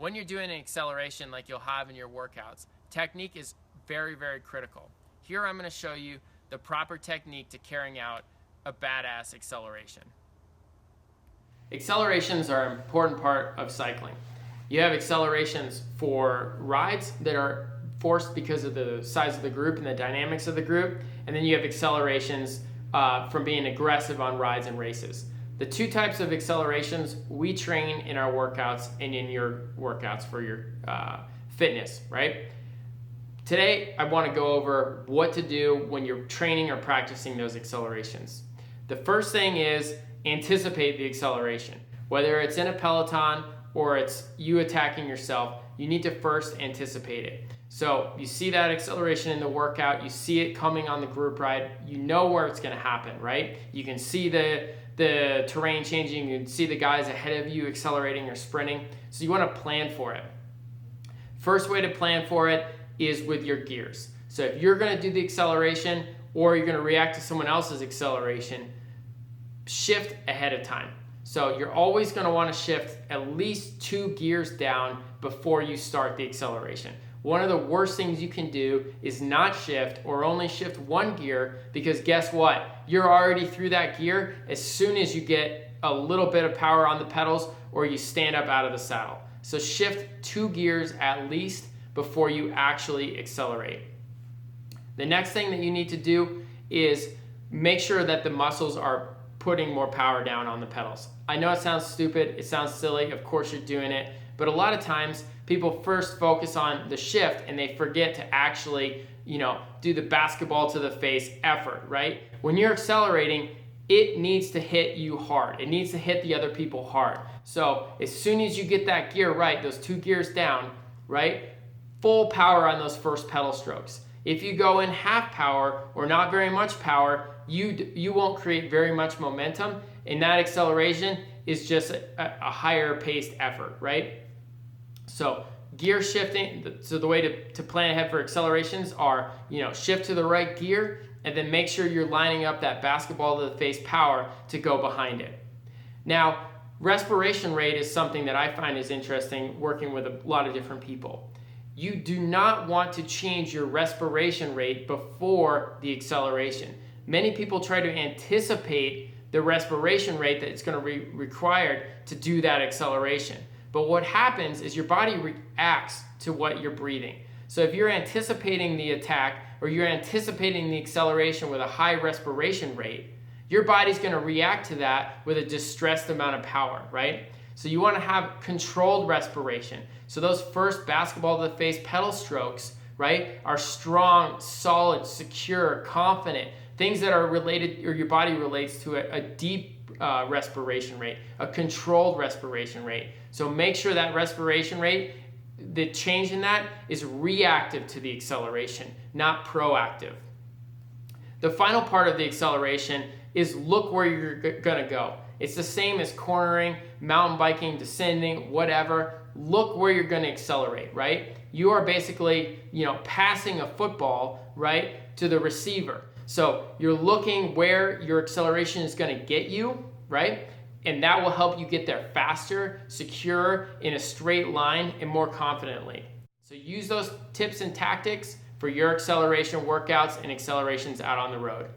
When you're doing an acceleration like you'll have in your workouts, technique is very, very critical. Here I'm going to show you the proper technique to carrying out a badass acceleration. Accelerations are an important part of cycling. You have accelerations for rides that are forced because of the size of the group and the dynamics of the group, and then you have accelerations from being aggressive on rides and races. The two types of accelerations we train in our workouts and in your workouts for your fitness, right? Today, I want to go over what to do when you're training or practicing those accelerations. The first thing is anticipate the acceleration. Whether it's in a peloton or it's you attacking yourself, you need to first anticipate it. So you see that acceleration in the workout, you see it coming on the group ride, you know where it's going to happen, right? You can see the terrain changing, you can see the guys ahead of you accelerating or sprinting. So you want to plan for it. First way to plan for it is with your gears. So if you're going to do the acceleration or you're going to react to someone else's acceleration, shift ahead of time. So you're always going to want to shift at least 2 gears down before you start the acceleration. One of the worst things you can do is not shift or only shift 1 gear, because guess what? You're already through that gear as soon as you get a little bit of power on the pedals or you stand up out of the saddle. So shift 2 gears at least before you actually accelerate. The next thing that you need to do is make sure that the muscles are putting more power down on the pedals. I know it sounds stupid, it sounds silly, of course you're doing it, but a lot of times people first focus on the shift and they forget to actually, do the basketball to the face effort, right? When you're accelerating, it needs to hit you hard. It needs to hit the other people hard. So as soon as you get that gear right, those 2 gears down, right? Full power on those first pedal strokes. If you go in half power or not very much power, you won't create very much momentum, and that acceleration is just a higher paced effort, right? So gear shifting, so the way to plan ahead for accelerations are, shift to the right gear and then make sure you're lining up that basketball to the face power to go behind it. Now, respiration rate is something that I find is interesting working with a lot of different people. You do not want to change your respiration rate before the acceleration. Many people try to anticipate the respiration rate that it's going to be required to do that acceleration. But what happens is your body reacts to what you're breathing. So if you're anticipating the attack or you're anticipating the acceleration with a high respiration rate, your body's going to react to that with a distressed amount of power, right? So you want to have controlled respiration. So those first basketball to the face pedal strokes, right, are strong, solid, secure, confident, things that are related, or your body relates to a deep respiration rate, a controlled respiration rate. So make sure that respiration rate, the change in that is reactive to the acceleration, not proactive. The final part of the acceleration is look where you're going to go. It's the same as cornering, mountain biking, descending, whatever. Look where you're going to accelerate, right? You are basically, passing a football, right, to the receiver. So you're looking where your acceleration is going to get you, right? And that will help you get there faster, secure, in a straight line, and more confidently. So use those tips and tactics for your acceleration workouts and accelerations out on the road.